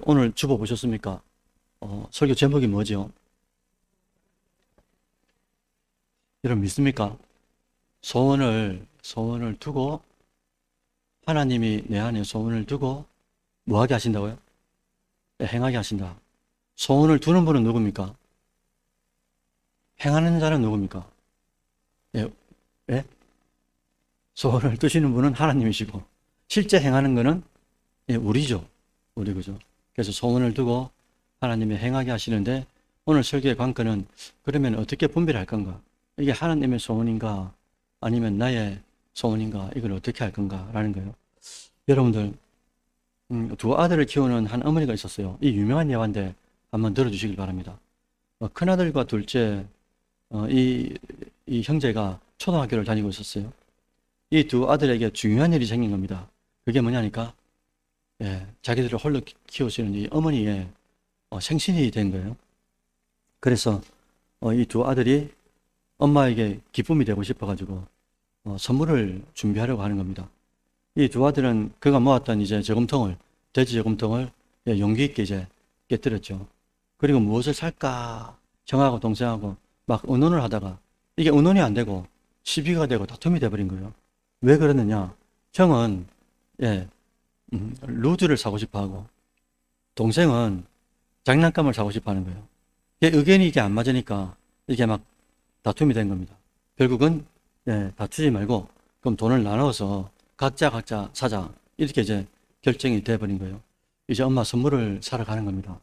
오늘 주보 보셨습니까? 설교 제목이 뭐죠? 여러분 믿습니까? 소원을 두고, 하나님이 내 안에 소원을 두고, 뭐 하게 하신다고요? 네, 행하게 하신다. 소원을 두는 분은 누굽니까? 행하는 자는 누굽니까? 예, 예? 소원을 두시는 분은 하나님이시고, 실제 행하는 거는 우리죠. 우리, 그죠? 그래서 소원을 두고 하나님이 행하게 하시는데, 오늘 설교의 관건은 그러면 어떻게 분별할 건가? 이게 하나님의 소원인가? 아니면 나의 소원인가? 이걸 어떻게 할 건가? 라는 거예요. 여러분들, 두 아들을 키우는 한 어머니가 있었어요. 이 유명한 예화인데 한번 들어주시길 바랍니다. 큰아들과 둘째, 이 형제가 초등학교를 다니고 있었어요. 이 두 아들에게 중요한 일이 생긴 겁니다. 그게 뭐냐니까? 자기들을 홀로 키우시는 이 어머니의 생신이 된 거예요. 그래서 이 두 아들이 엄마에게 기쁨이 되고 싶어가지고 선물을 준비하려고 하는 겁니다. 이 두 아들은 그가 모았던 이제 저금통을, 돼지 저금통을 용기 있게 이제 깨뜨렸죠. 그리고 무엇을 살까 형하고 동생하고 막 의논을 하다가 이게 의논이 안 되고 시비가 되고 다툼이 돼버린 거예요. 왜 그러느냐? 형은 루즈를 사고 싶어 하고 동생은 장난감을 사고 싶어 하는 거예요. 의견이 이게 안 맞으니까 이게 막 다툼이 된 겁니다. 결국은 다투지 말고 그럼 돈을 나눠서 각자 사자 이렇게 이제 결정이 돼버린 거예요. 이제 엄마 선물을 사러 가는 겁니다.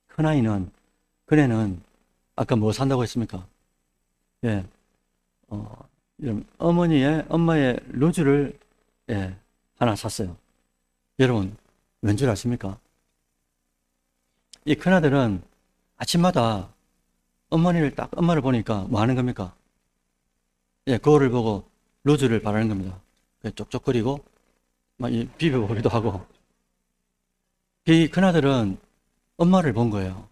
큰애는 아까 뭐 산다고 했습니까? 엄마의 루즈를 하나 샀어요. 여러분 왠 줄 아십니까? 이 큰아들은 아침마다 엄마를 보니까 뭐 하는 겁니까? 거울을 보고 루즈를 바르는 겁니다. 쪽쪽거리고 막 비벼보기도 하고. 이 큰아들은 엄마를 본 거예요.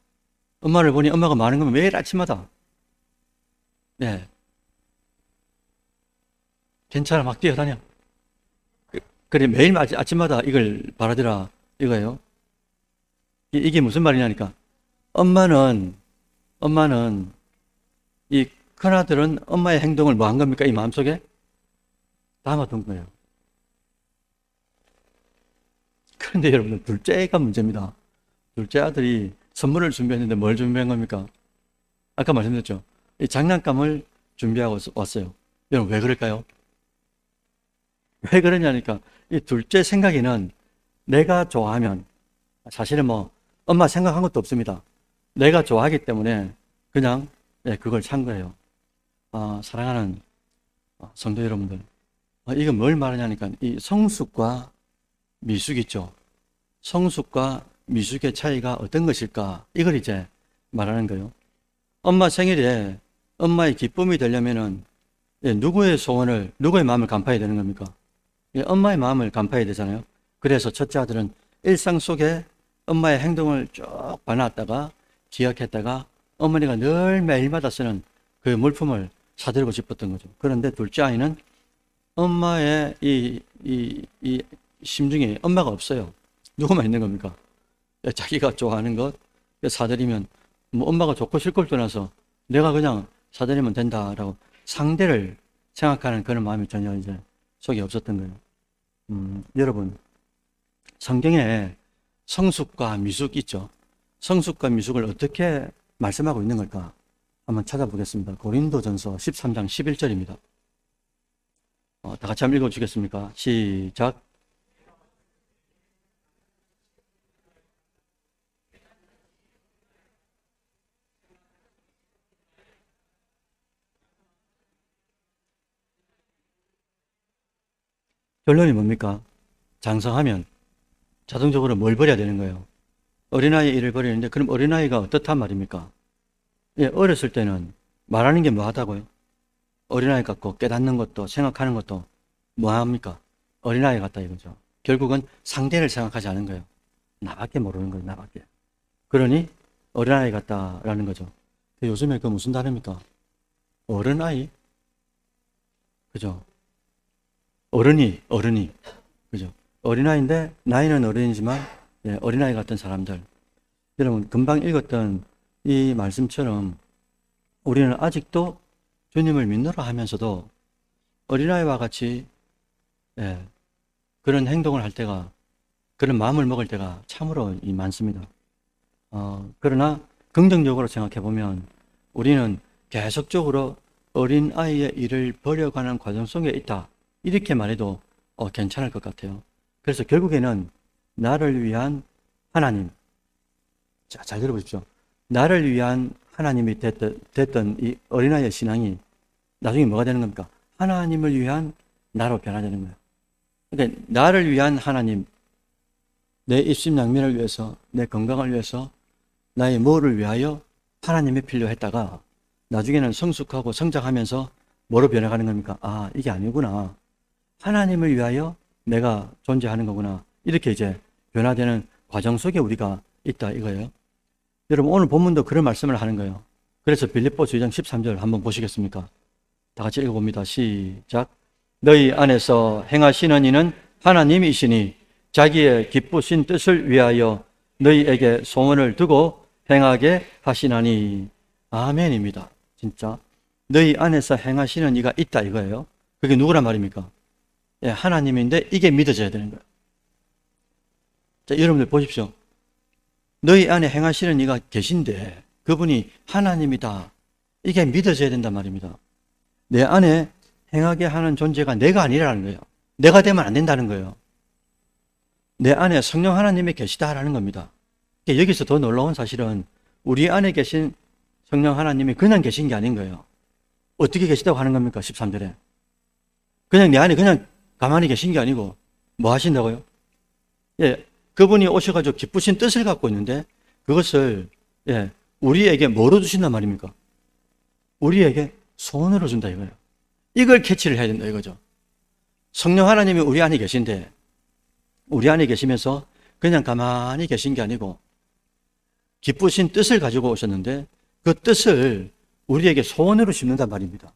엄마를 보니 엄마가 뭐 하는 거면 매일 아침마다 괜찮아 막 뛰어다녀. 그래 매일 아침마다 이걸 바라더라 이거예요. 이게 무슨 말이냐니까 엄마는 이 큰아들은 엄마의 행동을 뭐 한 겁니까? 이 마음속에 담아둔 거예요. 그런데 여러분 둘째가 문제입니다. 둘째 아들이 선물을 준비했는데 뭘 준비한 겁니까? 아까 말씀드렸죠. 이 장난감을 준비하고 왔어요. 여러분 왜 그럴까요? 왜 그러냐니까 이 둘째 생각에는 내가 좋아하면 사실은 뭐 엄마 생각한 것도 없습니다. 내가 좋아하기 때문에 그냥 그걸 산 거예요. 사랑하는 성도 여러분들, 이건 뭘 말하냐니까 이 성숙과 미숙 있죠. 성숙과 미숙의 차이가 어떤 것일까? 이걸 이제 말하는 거예요. 엄마 생일에 엄마의 기쁨이 되려면은 누구의 마음을 간파해야 되는 겁니까? 엄마의 마음을 간파해야 되잖아요. 그래서 첫째 아들은 일상 속에 엄마의 행동을 쭉 봐놨다가 기억했다가 어머니가 늘 매일마다 쓰는 그 물품을 사드리고 싶었던 거죠. 그런데 둘째 아이는 엄마의 이 심중에 엄마가 없어요. 누구만 있는 겁니까? 자기가 좋아하는 것 사드리면 뭐 엄마가 좋고 싫고를 떠나서 내가 그냥 사드리면 된다라고 상대를 생각하는 그런 마음이 전혀 이제 속에 없었던 거예요. 여러분 성경에 성숙과 미숙 있죠. 성숙과 미숙을 어떻게 말씀하고 있는 걸까? 한번 찾아보겠습니다. 고린도전서 13장 11절입니다. 다 같이 한번 읽어주시겠습니까? 시작. 결론이 뭡니까? 장성하면 자동적으로 뭘 버려야 되는 거예요? 어린아이 일을 버리는데 그럼 어린아이가 어떻단 말입니까? 어렸을 때는 말하는 게 뭐하다고요? 어린아이 같고 깨닫는 것도 생각하는 것도 뭐합니까? 어린아이 같다 이거죠. 결국은 상대를 생각하지 않은 거예요. 나밖에 모르는 거예요. 나밖에. 그러니 어린아이 같다라는 거죠. 요즘에 그 무슨 단어입니까? 어른아이? 그죠? 어른이. 그죠? 어린아이인데 나이는 어른이지만 예, 어린아이 같은 사람들. 여러분, 금방 읽었던 이 말씀처럼 우리는 아직도 주님을 믿노라 하면서도 어린아이와 같이 예, 그런 행동을 할 때가, 그런 마음을 먹을 때가 참으로 많습니다. 그러나 긍정적으로 생각해 보면 우리는 계속적으로 어린아이의 일을 버려가는 과정 속에 있다. 이렇게 말해도 괜찮을 것 같아요. 그래서 결국에는 나를 위한 하나님. 자, 잘 들어보십시오. 나를 위한 하나님이 됐던 이 어린아이의 신앙이 나중에 뭐가 되는 겁니까? 하나님을 위한 나로 변화되는 거예요. 그러니까 나를 위한 하나님, 내 입심양면을 위해서, 내 건강을 위해서, 나의 뭐를 위하여 하나님이 필요했다가 나중에는 성숙하고 성장하면서 뭐로 변해가는 겁니까? 아, 이게 아니구나. 하나님을 위하여 내가 존재하는 거구나. 이렇게 이제 변화되는 과정 속에 우리가 있다 이거예요. 여러분, 오늘 본문도 그런 말씀을 하는 거예요. 그래서 빌립보서 2장 13절 한번 보시겠습니까? 다 같이 읽어봅니다. 시작. 너희 안에서 행하시는 이는 하나님이시니 자기의 기쁘신 뜻을 위하여 너희에게 소원을 두고 행하게 하시나니. 아멘입니다. 진짜 너희 안에서 행하시는 이가 있다 이거예요. 그게 누구란 말입니까? 예, 하나님인데 이게 믿어져야 되는 거예요. 자, 여러분들 보십시오. 너희 안에 행하시는 이가 계신데 그분이 하나님이다. 이게 믿어져야 된단 말입니다. 내 안에 행하게 하는 존재가 내가 아니라는 거예요. 내가 되면 안 된다는 거예요. 내 안에 성령 하나님이 계시다라는 겁니다. 여기서 더 놀라운 사실은 우리 안에 계신 성령 하나님이 그냥 계신 게 아닌 거예요. 어떻게 계시다고 하는 겁니까? 13절에. 그냥 내 안에 그냥 가만히 계신 게 아니고 뭐 하신다고요? 예, 그분이 오셔가지고 기쁘신 뜻을 갖고 있는데 그것을 예, 우리에게 뭐로 주신단 말입니까? 우리에게 소원으로 준다 이거예요. 이걸 캐치를 해야 된다 이거죠. 성령 하나님이 우리 안에 계신데 우리 안에 계시면서 그냥 가만히 계신 게 아니고 기쁘신 뜻을 가지고 오셨는데 그 뜻을 우리에게 소원으로 심는단 말입니다.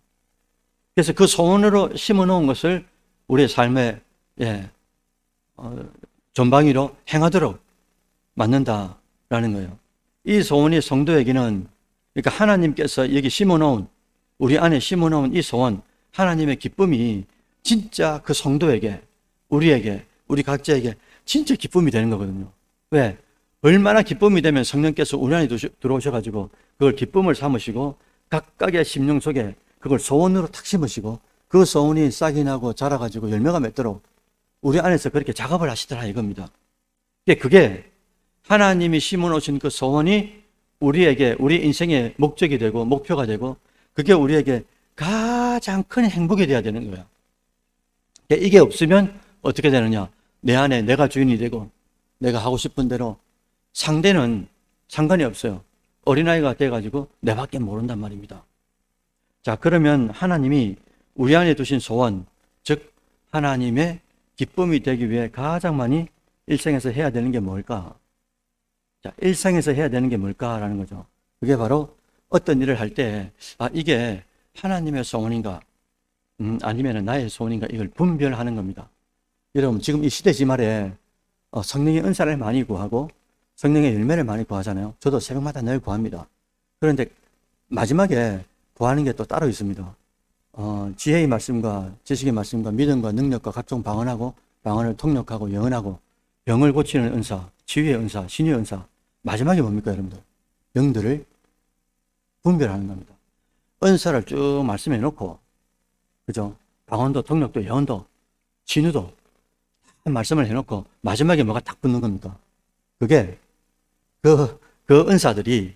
그래서 그 소원으로 심어놓은 것을 우리의 삶에 전방위로 행하도록 만든다라는 거예요. 이 소원이 성도에게는 그러니까 하나님께서 여기 심어놓은 우리 안에 심어놓은 이 소원 하나님의 기쁨이 진짜 그 성도에게 우리에게 우리 각자에게 진짜 기쁨이 되는 거거든요. 왜? 얼마나 기쁨이 되면 성령께서 우리 안에 들어오셔가지고 그걸 기쁨을 삼으시고 각각의 심령 속에 그걸 소원으로 탁 심으시고 그 소원이 싹이 나고 자라가지고 열매가 맺도록 우리 안에서 그렇게 작업을 하시더라 이겁니다. 그게 하나님이 심어놓으신 그 소원이 우리에게 우리 인생의 목적이 되고 목표가 되고 그게 우리에게 가장 큰 행복이 되어야 되는 거야. 이게 없으면 어떻게 되느냐? 내 안에 내가 주인이 되고 내가 하고 싶은 대로 상대는 상관이 없어요. 어린아이가 돼가지고 내밖에 모른단 말입니다. 자, 그러면 하나님이 우리 안에 두신 소원, 즉 하나님의 기쁨이 되기 위해 가장 많이 일생에서 해야 되는 게 뭘까? 자, 일생에서 해야 되는 게 뭘까라는 거죠. 그게 바로 어떤 일을 할 때 이게 하나님의 소원인가 아니면 나의 소원인가 이걸 분별하는 겁니다. 여러분, 지금 이 시대 지말에 성령의 은사를 많이 구하고 성령의 열매를 많이 구하잖아요. 저도 새벽마다 늘 구합니다. 그런데 마지막에 구하는 게 또 따로 있습니다. 지혜의 말씀과 지식의 말씀과 믿음과 능력과 각종 방언을 통역하고 영언하고 병을 고치는 은사, 치유의 은사, 신유의 은사. 마지막에 뭡니까 여러분들? 영들을 분별하는 겁니다. 은사를 쭉 말씀해 놓고 그죠? 방언도 통역도 예언도 신유도 말씀을 해놓고 마지막에 뭐가 딱 붙는 겁니까? 그게 그 은사들이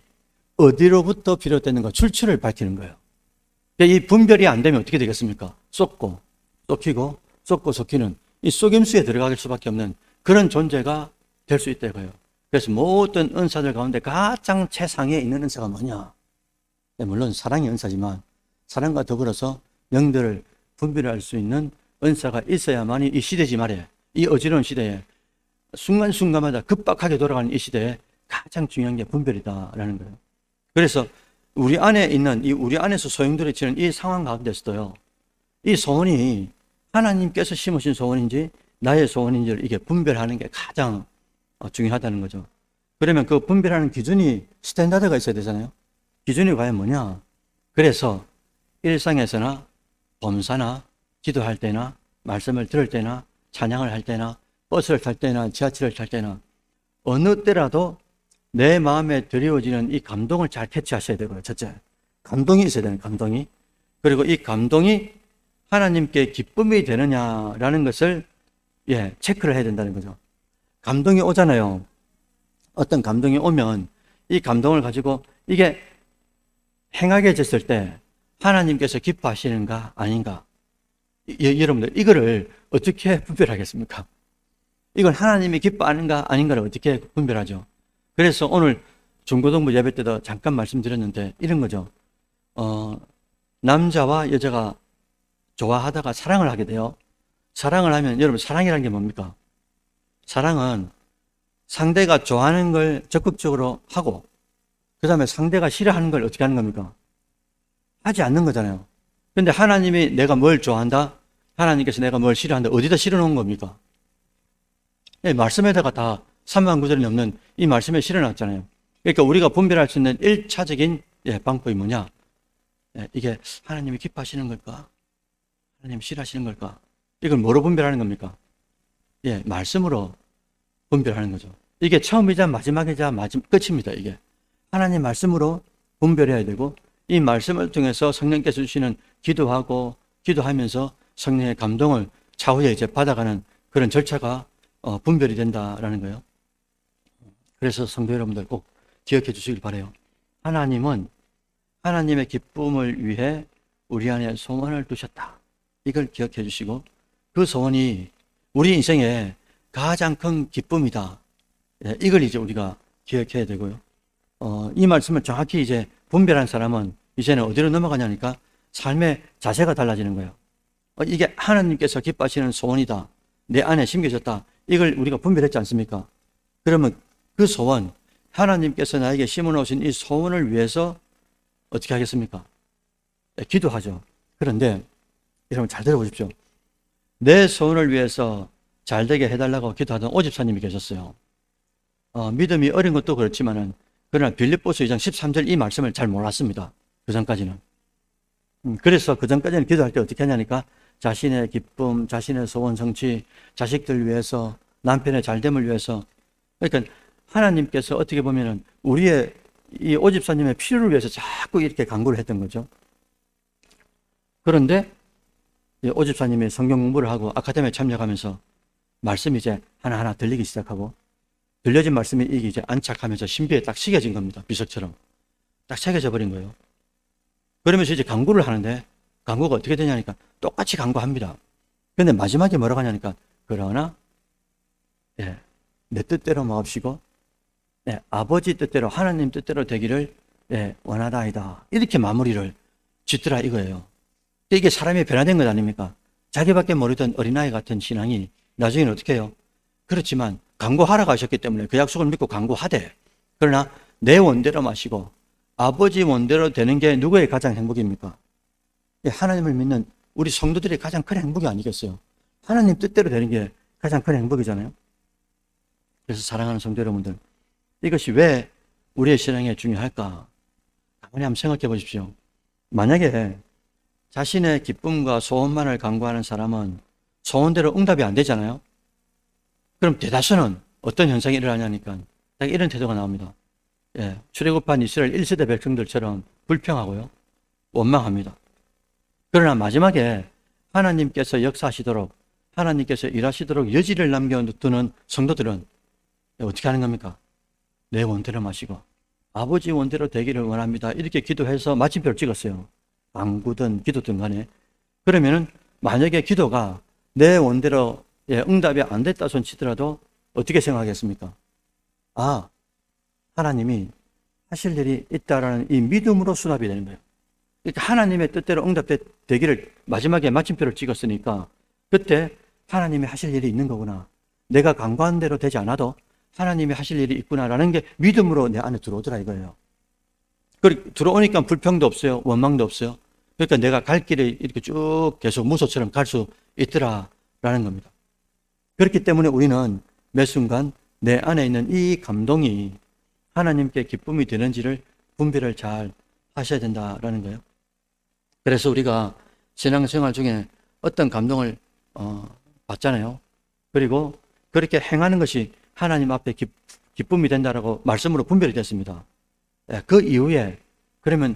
어디로부터 비롯되는가 출처를 밝히는 거예요. 이 분별이 안 되면 어떻게 되겠습니까? 쏟고 쏟기고 쏟고 쏟기는 이 속임수에 들어갈 수밖에 없는 그런 존재가 될 수 있다 이거예요. 그래서 모든 은사들 가운데 가장 최상에 있는 은사가 뭐냐? 물론 사랑의 은사지만 사랑과 더불어서 영들을 분별할 수 있는 은사가 있어야만이 이 시대지 말이에요. 이 어지러운 시대에 순간순간마다 급박하게 돌아가는 이 시대에 가장 중요한 게 분별이다라는 거예요. 그래서 우리 안에 있는 우리 안에서 소용돌이치는 이 상황 가운데서도요. 이 소원이 하나님께서 심으신 소원인지 나의 소원인지를 이게 분별하는 게 가장 중요하다는 거죠. 그러면 그 분별하는 기준이 스탠다드가 있어야 되잖아요. 기준이 과연 뭐냐? 그래서 일상에서나 범사나 기도할 때나 말씀을 들을 때나 찬양을 할 때나 버스를 탈 때나 지하철을 탈 때나 어느 때라도 내 마음에 드리워지는 이 감동을 잘 캐치하셔야 되고요. 첫째, 감동이 있어야 되는 감동이. 그리고 이 감동이 하나님께 기쁨이 되느냐라는 것을 체크를 해야 된다는 거죠. 감동이 오잖아요. 어떤 감동이 오면 이 감동을 가지고 이게 행하게졌을 때 하나님께서 기뻐하시는가 아닌가. 여러분들 이거를 어떻게 분별하겠습니까? 이건 하나님이 기뻐하는가 아닌가를 어떻게 분별하죠? 그래서 오늘 중고등부 예배 때도 잠깐 말씀드렸는데 이런 거죠. 남자와 여자가 좋아하다가 사랑을 하게 돼요. 사랑을 하면 여러분 사랑이라는 게 뭡니까? 사랑은 상대가 좋아하는 걸 적극적으로 하고 그 다음에 상대가 싫어하는 걸 어떻게 하는 겁니까? 하지 않는 거잖아요. 근데 하나님이 내가 뭘 좋아한다? 하나님께서 내가 뭘 싫어한다? 어디다 실어놓은 겁니까? 말씀에다가 다 3만 구절이 넘는 이 말씀에 실어놨잖아요. 그러니까 우리가 분별할 수 있는 1차적인 방법이 뭐냐? 이게 하나님이 기뻐하시는 걸까? 하나님이 싫어하시는 걸까? 이걸 뭐로 분별하는 겁니까? 말씀으로 분별하는 거죠. 이게 처음이자 마지막이자 끝입니다. 이게 하나님 말씀으로 분별해야 되고 이 말씀을 통해서 성령께서 주시는 기도하면서 성령의 감동을 차후에 이제 받아가는 그런 절차가 분별이 된다라는 거예요. 그래서 성도 여러분들 꼭 기억해 주시길 바라요. 하나님은 하나님의 기쁨을 위해 우리 안에 소원을 두셨다. 이걸 기억해 주시고 그 소원이 우리 인생의 가장 큰 기쁨이다. 이걸 이제 우리가 기억해야 되고요. 이 말씀을 정확히 이제 분별한 사람은 이제는 어디로 넘어가냐니까 삶의 자세가 달라지는 거예요. 이게 하나님께서 기뻐하시는 소원이다. 내 안에 심겨졌다. 이걸 우리가 분별했지 않습니까? 그러면 그 소원, 하나님께서 나에게 심어놓으신 이 소원을 위해서 어떻게 하겠습니까? 기도하죠. 그런데 여러분 잘 들어보십시오. 내 소원을 위해서 잘되게 해달라고 기도하던 오집사님이 계셨어요. 믿음이 어린 것도 그렇지만은 그러나 빌립보서 2장 13절 이 말씀을 잘 몰랐습니다. 그 전까지는. 그래서 그 전까지는 기도할 때 어떻게 하냐니까 자신의 기쁨, 자신의 소원 성취, 자식들 위해서, 남편의 잘됨을 위해서. 그러니까 하나님께서 어떻게 보면은 우리의 이 오집사님의 필요를 위해서 자꾸 이렇게 간구를 했던 거죠. 그런데 오집사님이 성경 공부를 하고 아카데미에 참여하면서 말씀이 이제 하나하나 들리기 시작하고 들려진 말씀이 이제 안착하면서 신비에 딱 새겨진 겁니다. 비석처럼. 딱 새겨져 버린 거예요. 그러면서 이제 간구를 하는데 간구가 어떻게 되냐니까 똑같이 간구합니다. 그런데 마지막에 뭐라고 하냐니까 그러나 내 뜻대로 마옵시고 아버지 뜻대로 하나님 뜻대로 되기를 원하다이다. 이렇게 마무리를 짓더라 이거예요. 이게 사람이 변화된 것 아닙니까? 자기밖에 모르던 어린아이 같은 신앙이 나중에는 어떻게 해요? 그렇지만 간구하라고 하셨기 때문에 그 약속을 믿고 간구하되 그러나 내 원대로 마시고 아버지 원대로 되는 게 누구의 가장 행복입니까? 하나님을 믿는 우리 성도들의 가장 큰 행복이 아니겠어요? 하나님 뜻대로 되는 게 가장 큰 행복이잖아요. 그래서 사랑하는 성도 여러분들, 이것이 왜 우리의 신앙에 중요할까? 가만히 한번 생각해 보십시오. 만약에 자신의 기쁨과 소원만을 간구하는 사람은 소원대로 응답이 안 되잖아요. 그럼 대다수는 어떤 현상이 일어나냐니까 딱 이런 태도가 나옵니다. 출애굽한 이스라엘 1세대 백성들처럼 불평하고요. 원망합니다. 그러나 마지막에 하나님께서 역사하시도록 하나님께서 일하시도록 여지를 남겨두는 성도들은 어떻게 하는 겁니까? 내 원대로 마시고 아버지 원대로 되기를 원합니다. 이렇게 기도해서 마침표를 찍었어요. 간구든 기도든 간에. 그러면은 만약에 기도가 내 원대로 응답이 안 됐다 손치더라도 어떻게 생각하겠습니까? 하나님이 하실 일이 있다라는 이 믿음으로 수납이 되는 거예요. 그러니까 하나님의 뜻대로 응답되기를 마지막에 마침표를 찍었으니까 그때 하나님이 하실 일이 있는 거구나. 내가 간구한 대로 되지 않아도 하나님이 하실 일이 있구나라는 게 믿음으로 내 안에 들어오더라 이거예요. 그리고 들어오니까 불평도 없어요. 원망도 없어요. 그러니까 내가 갈 길이 이렇게 쭉 계속 무소처럼 갈 수 있더라라는 겁니다. 그렇기 때문에 우리는 매 순간 내 안에 있는 이 감동이 하나님께 기쁨이 되는지를 분별을 잘 하셔야 된다라는 거예요. 그래서 우리가 신앙생활 중에 어떤 감동을 받잖아요. 그리고 그렇게 행하는 것이 하나님 앞에 기쁨이 된다라고 말씀으로 분별이 됐습니다. 그 이후에 그러면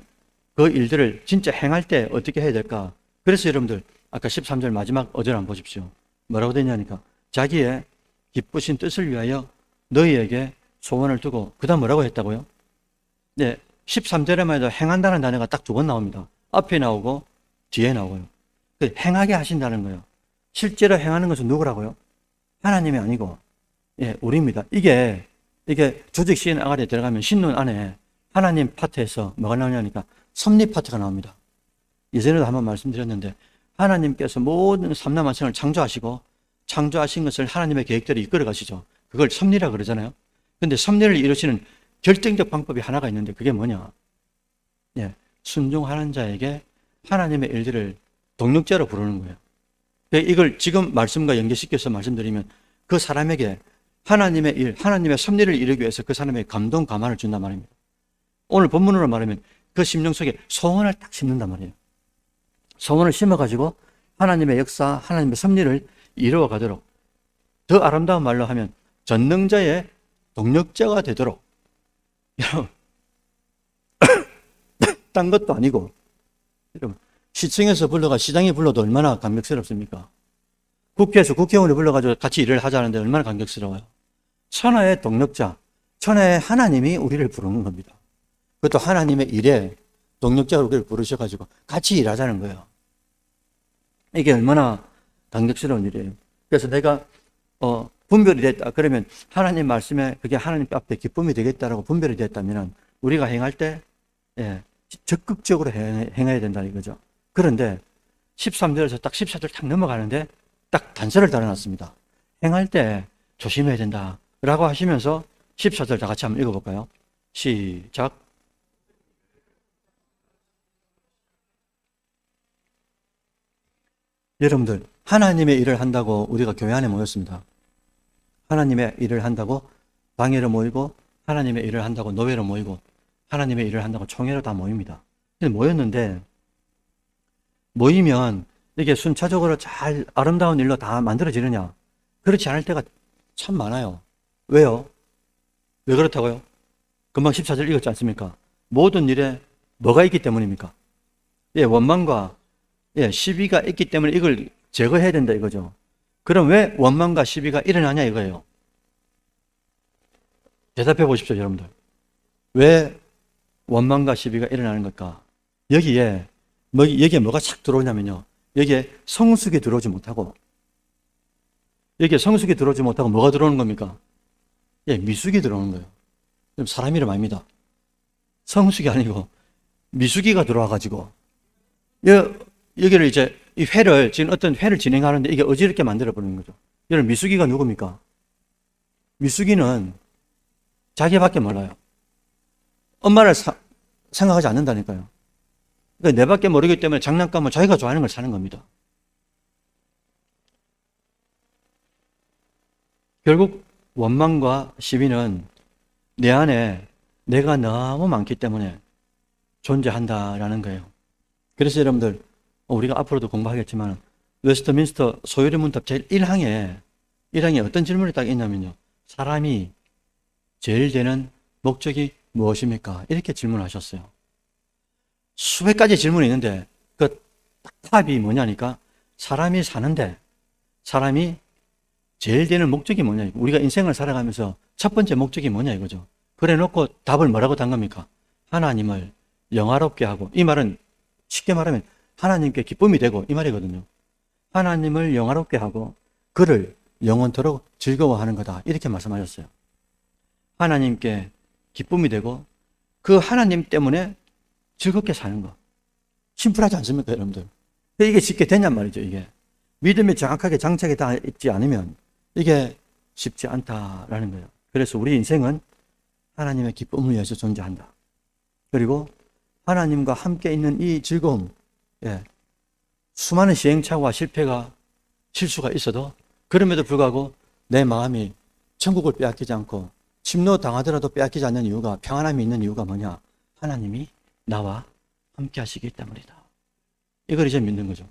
그 일들을 진짜 행할 때 어떻게 해야 될까? 그래서 여러분들 아까 13절 마지막 어절 한번 보십시오. 뭐라고 되냐니까 자기의 기쁘신 뜻을 위하여 너희에게 소원을 두고 그 다음 뭐라고 했다고요? 네, 13절에만 해도 행한다는 단어가 딱 두 번 나옵니다. 앞에 나오고 뒤에 나오고요. 행하게 하신다는 거예요. 실제로 행하는 것은 누구라고요? 하나님이 아니고 우리입니다. 이게 조직 시인 아가리에 들어가면 신론 안에 하나님 파트에서 뭐가 나오냐니까 섭리 파트가 나옵니다. 예전에도 한번 말씀드렸는데 하나님께서 모든 삼라만상을 창조하시고 창조하신 것을 하나님의 계획대로 이끌어 가시죠. 그걸 섭리라 그러잖아요. 근데 섭리를 이루시는 결정적 방법이 하나가 있는데 그게 뭐냐? 순종하는 자에게 하나님의 일들을 동력자로 부르는 거예요. 이걸 지금 말씀과 연계시켜서 말씀드리면 그 사람에게 하나님의 일, 하나님의 섭리를 이루기 위해서 그 사람에게 감동, 감화를 준단 말입니다. 오늘 본문으로 말하면 그 심령 속에 소원을 딱 심는단 말이에요. 소원을 심어가지고 하나님의 역사, 하나님의 섭리를 이루어 가도록 더 아름다운 말로 하면 전능자의 동력자가 되도록 여러분 딴 것도 아니고 여러분 시청에서 불러가 시장에 불러도 얼마나 감격스럽습니까? 국회에서 국회의원이 불러가지고 같이 일을 하자는데 얼마나 감격스러워요. 천하의 동력자, 천하의 하나님이 우리를 부르는 겁니다. 그것도 하나님의 일에 동력자로 우리를 부르셔가지고 같이 일하자는 거예요. 이게 얼마나 감격스러운 일이에요. 그래서 내가 분별이 됐다 그러면 하나님 말씀에 그게 하나님 앞에 기쁨이 되겠다라고 분별이 됐다면 우리가 행할 때 적극적으로 행해야 된다 이거죠. 그런데 13절에서 딱 14절 딱 넘어가는데 딱 단서를 달아놨습니다. 행할 때 조심해야 된다 라고 하시면서 14절 다 같이 한번 읽어볼까요? 시작. 여러분들 하나님의 일을 한다고 우리가 교회 안에 모였습니다. 하나님의 일을 한다고 방회로 모이고 하나님의 일을 한다고 노회로 모이고 하나님의 일을 한다고 총회로 다 모입니다. 모였는데 모이면 이게 순차적으로 잘 아름다운 일로 다 만들어지느냐? 그렇지 않을 때가 참 많아요. 왜요? 왜 그렇다고요? 금방 14절 읽었지 않습니까? 모든 일에 뭐가 있기 때문입니까? 원망과 시비가 있기 때문에 이걸 제거해야 된다 이거죠. 그럼 왜 원망과 시비가 일어나냐 이거예요. 대답해 보십시오 여러분들. 왜 원망과 시비가 일어나는 걸까? 여기에 뭐가 착 들어오냐면요. 여기에 성숙이 들어오지 못하고 뭐가 들어오는 겁니까? 미숙이 들어오는 거예요. 사람 이름 아닙니다. 성숙이 아니고 미숙이가 들어와가지고 여기를 이제 지금 어떤 회를 진행하는데 이게 어지럽게 만들어버리는 거죠. 여러분 미숙이가 누굽니까? 미숙이는 자기밖에 몰라요. 엄마를 생각하지 않는다니까요. 그러니까 내밖에 모르기 때문에 장난감을 자기가 좋아하는 걸 사는 겁니다. 결국 원망과 시비는 내 안에 내가 너무 많기 때문에 존재한다라는 거예요. 그래서 여러분들 우리가 앞으로도 공부하겠지만 웨스트민스터 소요리 문답 제1항에 어떤 질문이 딱 있냐면요. 사람이 제일 되는 목적이 무엇입니까? 이렇게 질문하셨어요. 수백 가지 질문이 있는데 그 답이 뭐냐니까 사람이 사는데 사람이 제일 되는 목적이 뭐냐. 우리가 인생을 살아가면서 첫 번째 목적이 뭐냐 이거죠. 그래 놓고 답을 뭐라고 단 겁니까? 하나님을 영화롭게 하고, 이 말은 쉽게 말하면 하나님께 기쁨이 되고 이 말이거든요. 하나님을 영화롭게 하고 그를 영원토록 즐거워하는 거다 이렇게 말씀하셨어요. 하나님께 기쁨이 되고 그 하나님 때문에 즐겁게 사는 거. 심플하지 않습니까 여러분들? 이게 쉽게 되냔 말이죠. 이게 믿음이 정확하게 장착이 다 있지 않으면 이게 쉽지 않다라는 거예요. 그래서 우리 인생은 하나님의 기쁨을 위해서 존재한다. 그리고 하나님과 함께 있는 이 즐거움, 수많은 시행착오와 실패가 실수가 있어도 그럼에도 불구하고 내 마음이 천국을 빼앗기지 않고 침노당하더라도 빼앗기지 않는 이유가, 평안함이 있는 이유가 뭐냐? 하나님이 나와 함께 하시기 때문이다. 이걸 이제 믿는 거죠.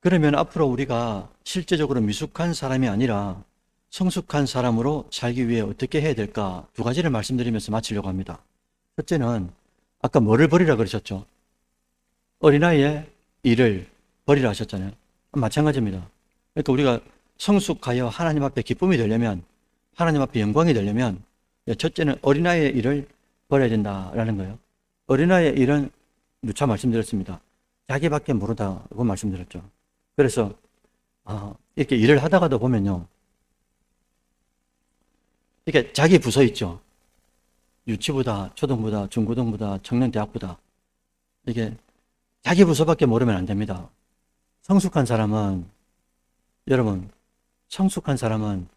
그러면 앞으로 우리가 실제적으로 미숙한 사람이 아니라 성숙한 사람으로 살기 위해 어떻게 해야 될까? 두 가지를 말씀드리면서 마치려고 합니다. 첫째는 아까 뭐를 버리라 그러셨죠? 어린아이의 일을 버리라 하셨잖아요. 마찬가지입니다. 그러니까 우리가 성숙하여 하나님 앞에 기쁨이 되려면, 하나님 앞에 영광이 되려면 첫째는 어린아이의 일을 버려야 된다라는 거예요. 어린아이의 일은 누차 말씀드렸습니다. 자기밖에 모르다고 말씀드렸죠. 그래서 이렇게 일을 하다가도 보면요, 이렇게 자기 부서 있죠. 유치부다, 초등부다, 중고등부다, 청년대학부다. 이게 자기 부서밖에 모르면 안 됩니다. 성숙한 사람은, 여러분, 성숙한 사람은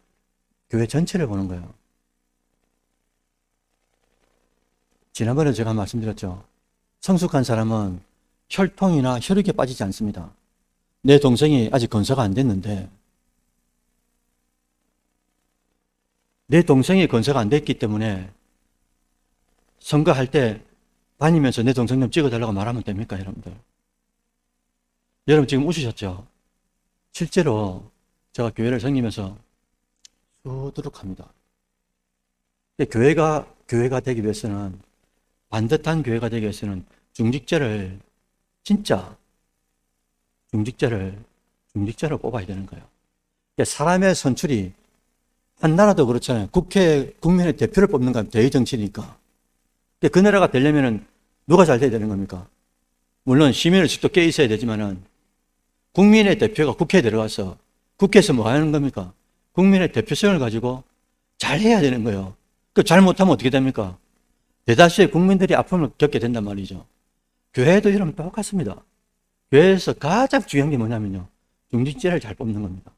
교회 전체를 보는 거예요. 지난번에 제가 말씀드렸죠. 성숙한 사람은 혈통이나 혈육에 빠지지 않습니다. 내 동생이 아직 건사가 안 됐는데, 내 동생이 건사가 안 됐기 때문에 선거할 때 다니면서 내 동생 좀 찍어달라고 말하면 됩니까, 여러분들? 여러분 지금 웃으셨죠? 실제로 제가 교회를 섬기면서 수두룩합니다. 교회가 되기 위해서는, 반듯한 교회가 되기 위해서는 중직자를 뽑아야 되는 거예요. 사람의 선출이, 한 나라도 그렇잖아요. 국민의 대표를 뽑는 건 대의정치니까. 그 나라가 되려면 누가 잘 돼야 되는 겁니까? 물론 시민의 직도 꽤 있어야 되지만은, 국민의 대표가 국회에 들어가서 국회에서 뭐 하는 겁니까? 국민의 대표성을 가지고 잘 해야 되는 거예요. 잘못하면 어떻게 됩니까? 대다수의 국민들이 아픔을 겪게 된단 말이죠. 교회도 이러면 똑같습니다. 교회에서 가장 중요한 게 뭐냐면요, 중직자를 잘 뽑는 겁니다.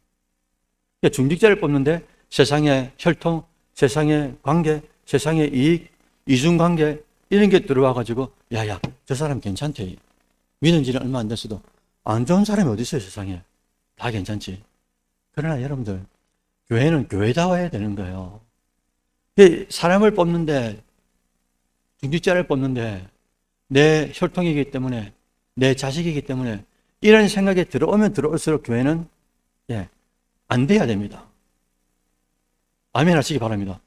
중직자를 뽑는데 세상의 혈통, 세상의 관계, 세상의 이익, 이중관계 이런 게 들어와가지고 야야 저 사람 괜찮대. 믿은 지는 얼마 안 됐어도 안 좋은 사람이 어디 있어요, 세상에. 다 괜찮지. 그러나 여러분들, 교회는 교회다워야 되는 거예요. 사람을 뽑는데, 중직자를 뽑는데 내 혈통이기 때문에, 내 자식이기 때문에 이런 생각이 들어오면 들어올수록 교회는 안 돼야 됩니다. 아멘 하시기 바랍니다.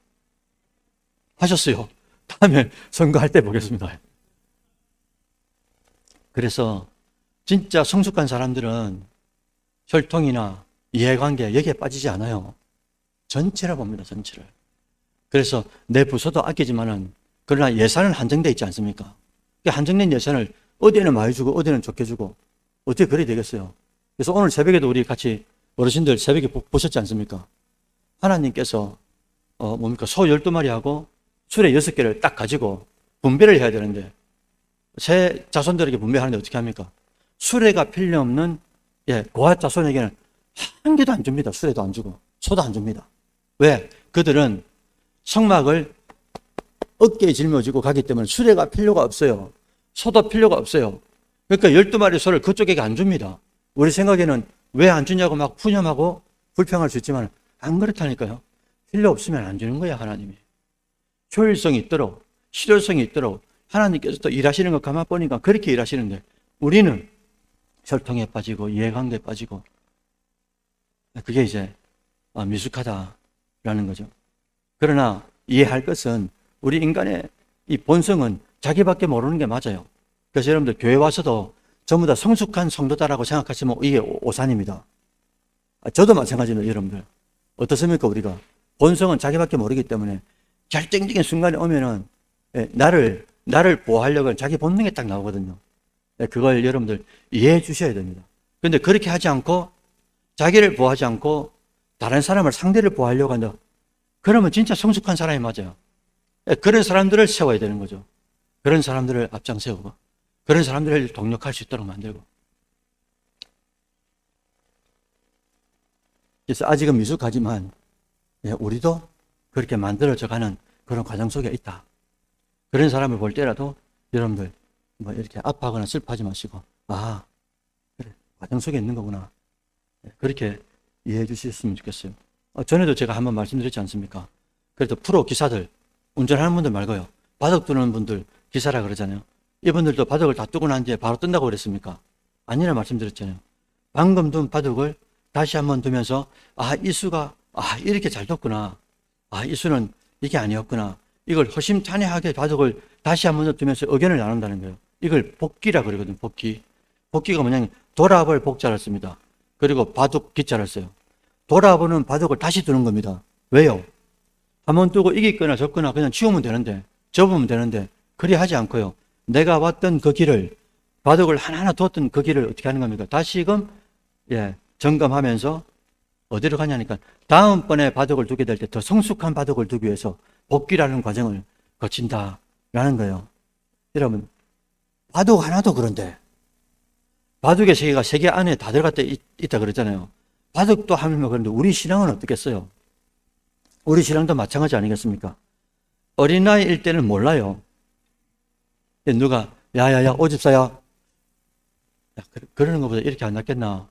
하셨어요. 다음에 선거할 때 보겠습니다. 그래서 진짜 성숙한 사람들은 혈통이나 이해관계 여기에 빠지지 않아요. 전체를 봅니다. 전체를. 그래서 내 부서도 아끼지만은, 그러나 예산은 한정되어 있지 않습니까? 한정된 예산을 어디에는 많이 주고 어디에는 적게 주고 어떻게 그래야 되겠어요? 그래서 오늘 새벽에도 우리 같이 어르신들 새벽에 보셨지 않습니까? 하나님께서 소 12마리하고 수레 6개를 딱 가지고 분배를 해야 되는데, 새 자손들에게 분배하는데 어떻게 합니까? 수레가 필요 없는 고아 자손에게는 한 개도 안 줍니다. 수레도 안 주고 소도 안 줍니다. 왜? 그들은 성막을 어깨에 짊어지고 가기 때문에 수레가 필요가 없어요. 소도 필요가 없어요. 그러니까 12마리 소를 그쪽에게 안 줍니다. 우리 생각에는 왜 안 주냐고 막 푸념하고 불평할 수 있지만 안 그렇다니까요. 필요 없으면 안 주는 거야, 하나님이. 효율성이 있도록, 실효성이 있도록 하나님께서 또 일하시는 거 가만 보니까 그렇게 일하시는데, 우리는 혈통에 빠지고 이해관계에 빠지고, 그게 이제 미숙하다라는 거죠. 그러나 이해할 것은, 우리 인간의 이 본성은 자기밖에 모르는 게 맞아요. 그래서 여러분들 교회 와서도 전부 다 성숙한 성도다라고 생각하시면 이게 오산입니다. 저도 마찬가지입니다, 여러분들. 어떻습니까, 우리가? 본성은 자기밖에 모르기 때문에 결정적인 순간에 오면은 나를 보호하려고 하는 자기 본능이 딱 나오거든요. 그걸 여러분들 이해해 주셔야 됩니다. 그런데 그렇게 하지 않고 자기를 보호하지 않고 다른 사람을, 상대를 보호하려고 한다. 그러면 진짜 성숙한 사람이 맞아요. 그런 사람들을 세워야 되는 거죠. 그런 사람들을 앞장세우고 그런 사람들을 동력할 수 있도록 만들고. 그래서 아직은 미숙하지만 우리도 그렇게 만들어져가는 그런 과정 속에 있다. 그런 사람을 볼 때라도 여러분들 이렇게 아파하거나 슬퍼하지 마시고, 그래, 과정 속에 있는 거구나. 그렇게 이해해 주셨으면 좋겠어요. 전에도 제가 한번 말씀드렸지 않습니까? 그래도 프로 기사들, 운전하는 분들 말고요. 바둑 두는 분들 기사라 그러잖아요. 이분들도 바둑을 다 두고 난 뒤에 바로 뜬다고 그랬습니까? 아니라 말씀드렸잖아요. 방금 둔 바둑을 다시 한번 두면서 이 수가 이렇게 잘 뒀구나. 이 수는 이게 아니었구나. 이걸 허심탄회하게 바둑을 다시 한번 두면서 의견을 나눈다는 거예요. 이걸 복기라 그러거든요. 복기. 복기가 뭐냐면 돌아볼 복자를 씁니다. 그리고 바둑 기자를 써요. 돌아보는 바둑을 다시 두는 겁니다. 왜요? 한번 두고 이기거나 졌거나 그냥 치우면 되는데, 접으면 되는데, 그리 하지 않고요. 내가 왔던 그 길을, 바둑을 하나하나 두었던 그 길을 어떻게 하는 겁니까? 다시금, 점검하면서 어디로 가냐니까, 다음번에 바둑을 두게 될 때 더 성숙한 바둑을 두기 위해서 복기라는 과정을 거친다라는 거예요. 여러분, 바둑 하나도 그런데, 바둑의 세계가 세계 안에 다 들어갔다 있다 그랬잖아요. 바둑도 하면 그런데 우리 신앙은 어떻겠어요? 우리 신앙도 마찬가지 아니겠습니까? 어린아이일 때는 몰라요. 누가 야야야 오집사야 그러는 것보다 이렇게 안 낫겠나?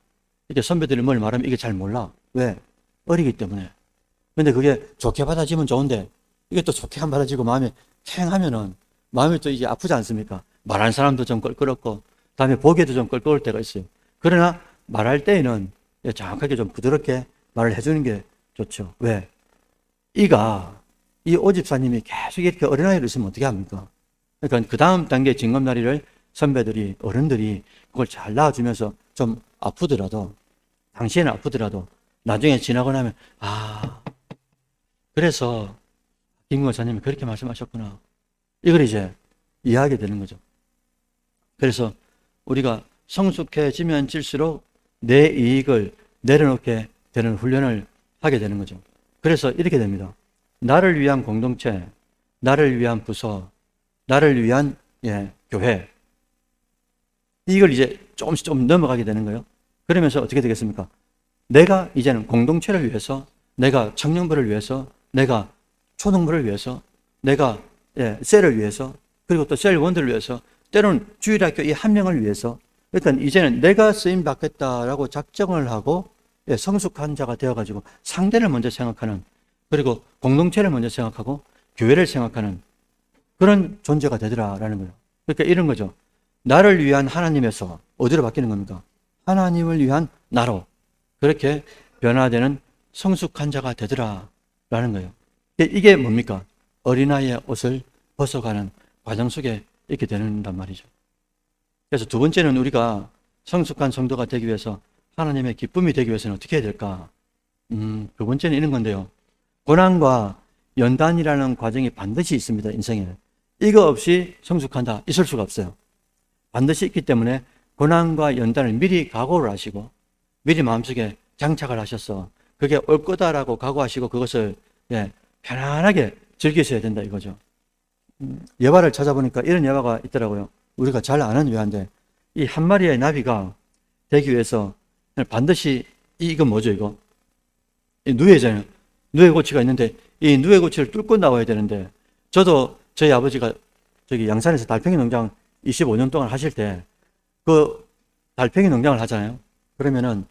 이렇게 선배들이 뭘 말하면 이게 잘 몰라. 왜? 어리기 때문에. 근데 그게 좋게 받아지면 좋은데 이게 또 좋게 안 받아지고 마음이 팽하면은 마음이 또 이게 아프지 않습니까? 말하는 사람도 좀 껄끄럽고 다음에 보기에도 좀 껄끄러울 때가 있어요. 그러나 말할 때에는 정확하게 좀 부드럽게 말을 해주는 게 좋죠. 왜? 이 오집사님이 계속 이렇게 어린아이를 있으면 어떻게 합니까? 그러니까 그 다음 단계 징검다리를 선배들이, 어른들이 그걸 잘 낳아주면서 좀 아프더라도, 당시에는 아프더라도, 나중에 지나고 나면, 그래서 김건사님이 그렇게 말씀하셨구나. 이걸 이제 이해하게 되는 거죠. 그래서 우리가 성숙해지면 질수록 내 이익을 내려놓게 되는 훈련을 하게 되는 거죠. 그래서 이렇게 됩니다. 나를 위한 공동체, 나를 위한 부서, 나를 위한 교회. 이걸 이제 조금씩 좀 넘어가게 되는 거예요. 그러면서 어떻게 되겠습니까? 내가 이제는 공동체를 위해서, 내가 청년부를 위해서, 내가 초등부를 위해서, 내가 셀을 위해서, 그리고 또 셀원들을 위해서, 때로는 주일학교 이 한 명을 위해서, 일단 이제는 내가 쓰임 받겠다라고 작정을 하고 성숙한 자가 되어가지고 상대를 먼저 생각하는, 그리고 공동체를 먼저 생각하고 교회를 생각하는 그런 존재가 되더라라는 거예요. 그러니까 이런 거죠. 나를 위한 하나님에서 어디로 바뀌는 겁니까? 하나님을 위한 나로 그렇게 변화되는 성숙한 자가 되더라라는 거예요. 이게 뭡니까? 어린아이의 옷을 벗어가는 과정 속에 있게 되는단 말이죠. 그래서 두 번째는 우리가 성숙한 성도가 되기 위해서 하나님의 기쁨이 되기 위해서는 어떻게 해야 될까? 두 번째는 이런 건데요. 고난과 연단이라는 과정이 반드시 있습니다. 인생에. 이거 없이 성숙한다. 있을 수가 없어요. 반드시 있기 때문에 고난과 연단을 미리 각오를 하시고 미리 마음속에 장착을 하셔서 그게 올 거다라고 각오하시고 그것을 편안하게 즐기셔야 된다 이거죠. 예화를 찾아보니까 이런 예화가 있더라고요. 우리가 잘 아는 예화인데 이 한 마리의 나비가 되기 위해서 반드시 이건 뭐죠 이거? 이 누에잖아요. 누에고치가 있는데 이 누에고치를 뚫고 나와야 되는데 저도 저희 아버지가 저기 양산에서 달팽이 농장 25년 동안 하실 때 그 달팽이 농장을 하잖아요. 그러면은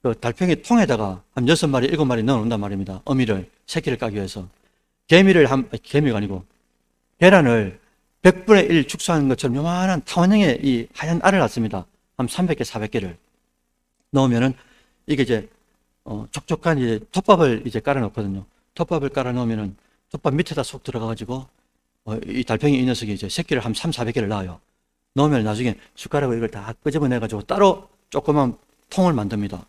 그 달팽이 통에다가 한 6마리, 7마리 넣어 놓는단 말입니다. 어미를, 새끼를 까기 위해서. 개미가 아니고 계란을 100분의 1 축소하는 것처럼 요만한 타원형의 이 하얀 알을 낳습니다. 한 300개, 400개를 넣으면은 이게 이제 촉촉한 이제 톱밥을 이제 깔아 놓거든요. 톱밥을 깔아 놓으면은 톱밥 밑에다 쏙 들어가 가지고 이 달팽이 이 녀석이 이제 새끼를 한 3, 400개를 낳아요. 넣으면 나중에 숟가락으로 이걸 다 끄집어내 가지고 따로 조그만 통을 만듭니다.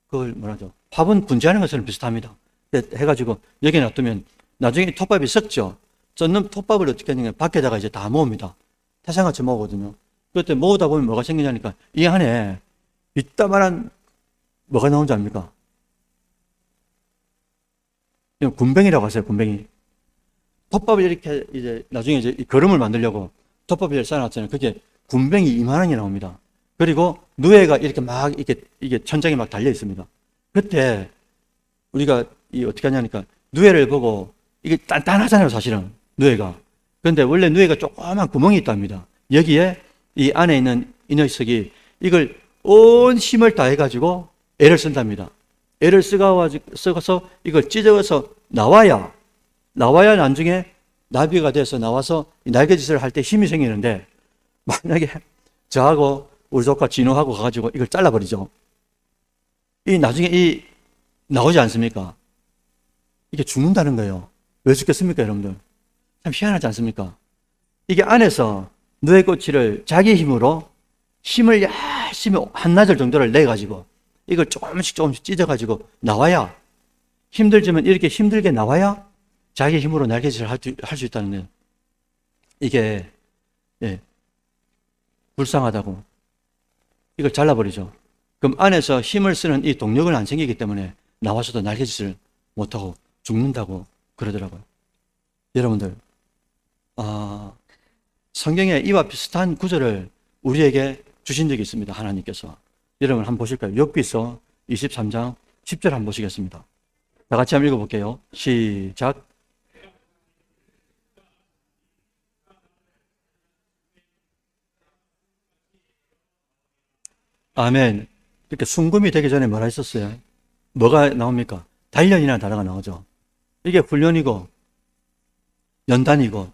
그걸 뭐라죠? 화분 분재하는 것처럼 비슷합니다. 해가지고 여기에 놔두면 나중에 톱밥이 썩죠. 썩는 톱밥을 어떻게 하냐면 밖에다가 이제 다 모읍니다. 태산같이 모으거든요. 그때 모으다 보면 뭐가 생기냐니까 이 안에 이따만한 뭐가 나오는지 압니까? 이건 군뱅이라고 하세요. 군뱅이. 톱밥을 이렇게 이제 나중에 이제 거름을 만들려고 톱밥을 쌓아놨잖아요. 그게 군뱅이 이만한 게 나옵니다. 그리고 누에가 이렇게 막 이게 천장에 막 달려 있습니다. 그때 우리가 어떻게 하냐니까 누에를 보고 이게 단단하잖아요, 사실은 누에가. 그런데 원래 누에가 조그만 구멍이 있답니다. 여기에 이 안에 있는 이 녀석이 이걸 온 힘을 다해가지고 애를 쓴답니다. 애를 쓰고서 이걸 찢어서 나와야 나중에 나비가 돼서 나와서 날개짓을 할 때 힘이 생기는데, 만약에 저하고 우리 조카 진호하고 가가지고 이걸 잘라버리죠. 나중에 나오지 않습니까? 이게 죽는다는 거예요. 왜 죽겠습니까, 여러분들? 참 희한하지 않습니까? 이게 안에서 누에꼬치를 자기 힘으로 힘을 열심히 한나절 정도를 내가지고 이걸 조금씩 찢어가지고 나와야, 힘들지만 이렇게 힘들게 나와야 자기 힘으로 날개짓을 할 수 있다는 거예요. 이게 불쌍하다고 이걸 잘라버리죠. 그럼 안에서 힘을 쓰는 이 동력은 안 생기기 때문에 나와서도 날개짓을 못하고 죽는다고 그러더라고요. 여러분들, 성경에 이와 비슷한 구절을 우리에게 주신 적이 있습니다. 하나님께서. 여러분 한번 보실까요? 욥기서 23장 10절 한번 보시겠습니다. 다 같이 한번 읽어볼게요. 시작. 아멘. 이렇게 순금이 되기 전에 뭐라 했었어요? 뭐가 나옵니까? 단련이라는 단어가 나오죠. 이게 훈련이고 연단이고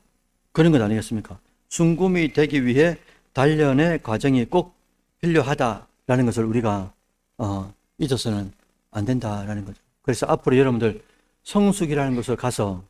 그런 것 아니겠습니까? 순금이 되기 위해 단련의 과정이 꼭 필요하다라는 것을 우리가 잊어서는 안 된다라는 거죠. 그래서 앞으로 여러분들 성숙이라는 것을 가서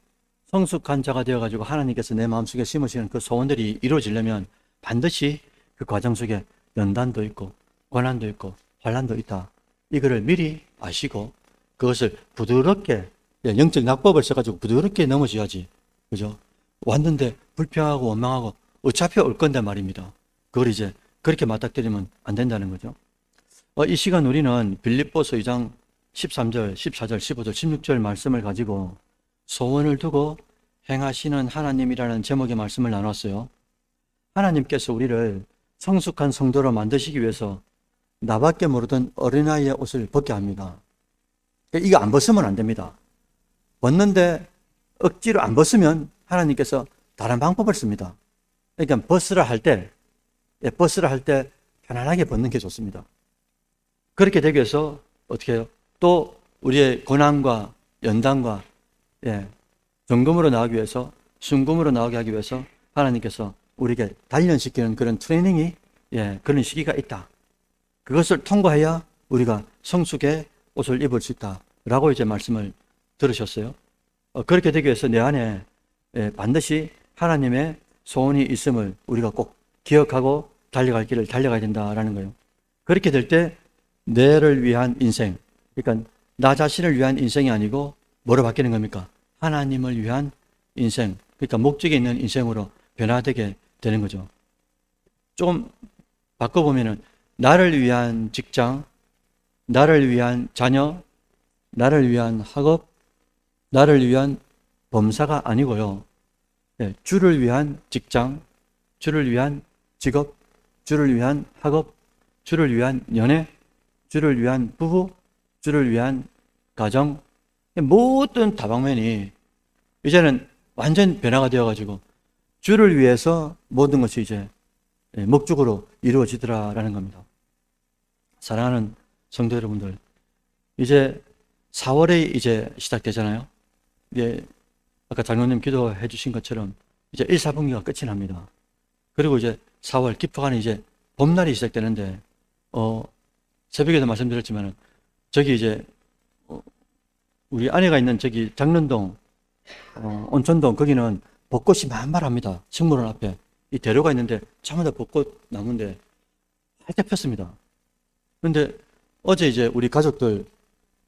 성숙한 자가 되어가지고 하나님께서 내 마음속에 심으시는 그 소원들이 이루어지려면 반드시 그 과정 속에 연단도 있고 고난도 있고 환난도 있다. 이거를 미리 아시고 그것을 부드럽게, 영적 낙법을 써가지고 부드럽게 넘어져야지. 그죠? 왔는데 불평하고 원망하고 어차피 올 건데 말입니다. 그걸 이제 그렇게 맞닥뜨리면 안 된다는 거죠. 이 시간 우리는 빌립보서 2장 13절, 14절, 15절, 16절 말씀을 가지고 소원을 두고 행하시는 하나님이라는 제목의 말씀을 나눴어요. 하나님께서 우리를 성숙한 성도로 만드시기 위해서 나밖에 모르던 어린아이의 옷을 벗게 합니다. 이거 안 벗으면 안 됩니다. 벗는데 억지로 안 벗으면 하나님께서 다른 방법을 씁니다. 그러니까 벗으라 할 때 편안하게 벗는 게 좋습니다. 그렇게 되기 위해서 어떻게 해요? 또 우리의 고난과 연단과 점검으로 나가기 위해서, 순금으로 나오게 하기 위해서 하나님께서 우리에게 단련시키는 그런 트레이닝이 그런 시기가 있다. 그것을 통과해야 우리가 성숙의 옷을 입을 수 있다라고 이제 말씀을 들으셨어요. 그렇게 되기 위해서 내 안에 반드시 하나님의 소원이 있음을 우리가 꼭 기억하고 달려갈 길을 달려가야 된다라는 거예요. 그렇게 될 때 내를 위한 인생, 그러니까 나 자신을 위한 인생이 아니고 뭐로 바뀌는 겁니까? 하나님을 위한 인생, 그러니까 목적이 있는 인생으로 변화되게 되는 거죠. 조금 바꿔보면은 나를 위한 직장, 나를 위한 자녀, 나를 위한 학업, 나를 위한 범사가 아니고요. 주를 위한 직장, 주를 위한 직업, 주를 위한 학업, 주를 위한 연애, 주를 위한 부부, 주를 위한 가정, 모든 다방면이 이제는 완전 변화가 되어가지고 주를 위해서 모든 것이 이제 목적으로 이루어지더라라는 겁니다. 사랑하는 성도 여러분들, 이제 4월에 이제 시작되잖아요. 이제 아까 장로님 기도해 주신 것처럼 이제 1, 4분기가 끝이 납니다. 그리고 이제 4월 깊어가는 이제 봄날이 시작되는데 새벽에도 말씀드렸지만 저기 이제 우리 아내가 있는 저기 장릉동 온천동 거기는 벚꽃이 만발합니다. 식물원 앞에 이 대로가 있는데 전부 다 벚꽃 나무인데 활짝 폈습니다. 그런데 어제 이제 우리 가족들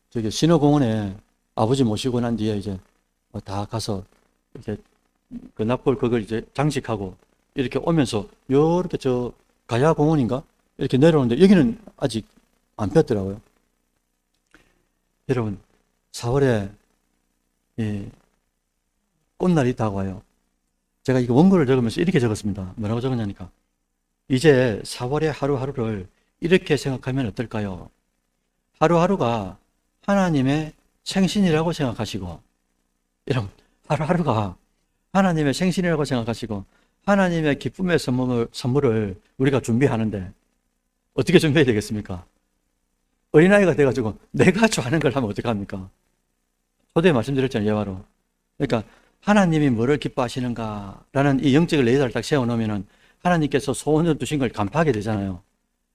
저기 신호공원에 아버지 모시고 난 뒤에 이제 다 가서 이렇게 그 납골 그걸 이제 장식하고 이렇게 오면서 요렇게 저 가야공원인가 이렇게 내려오는데 여기는 아직 안 폈더라고요. 여러분 4월에 꽃날이 다가와요. 제가 이거 원고를 적으면서 이렇게 적었습니다. 뭐라고 적었냐니까 이제 4월의 하루하루를 이렇게 생각하면 어떨까요? 하루하루가 하나님의 생신이라고 생각하시고, 여러분 하루하루가 하나님의 생신이라고 생각하시고 하나님의 기쁨의 선물을 우리가 준비하는데 어떻게 준비해야 되겠습니까? 어린아이가 돼가지고 내가 좋아하는 걸 하면 어떡합니까? 초대에 말씀드렸잖아요, 예화로. 그러니까 하나님이 뭐를 기뻐하시는가라는 이 영적인 레이더를 딱 세워놓으면은 하나님께서 소원을 두신 걸 간파하게 되잖아요.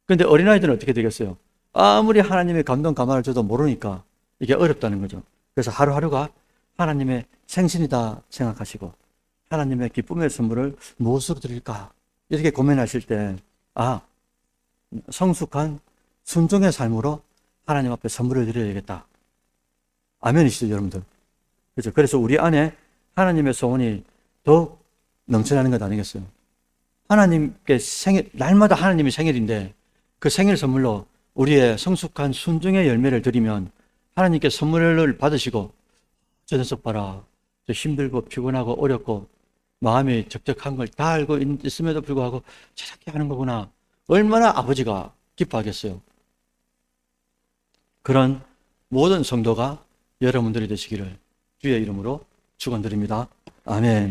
근데 어린아이들은 어떻게 되겠어요? 아무리 하나님의 감동 감화를 줘도 모르니까 이게 어렵다는 거죠. 그래서 하루하루가 하나님의 생신이다 생각하시고 하나님의 기쁨의 선물을 무엇으로 드릴까? 이렇게 고민하실 때, 성숙한 순종의 삶으로 하나님 앞에 선물을 드려야겠다. 아멘이시죠, 여러분들? 그렇죠. 그래서 우리 안에 하나님의 소원이 더욱 넘쳐나는 것 아니겠어요? 하나님께 날마다 하나님의 생일인데 그 생일 선물로 우리의 성숙한 순종의 열매를 드리면 하나님께 선물을 받으시고, 저 녀석 봐라. 저 힘들고 피곤하고 어렵고 마음이 적적한 걸 다 알고 있음에도 불구하고 저렇게 하는 거구나. 얼마나 아버지가 기뻐하겠어요. 그런 모든 성도가 여러분들이 되시기를 주의 이름으로 축원드립니다. 아멘.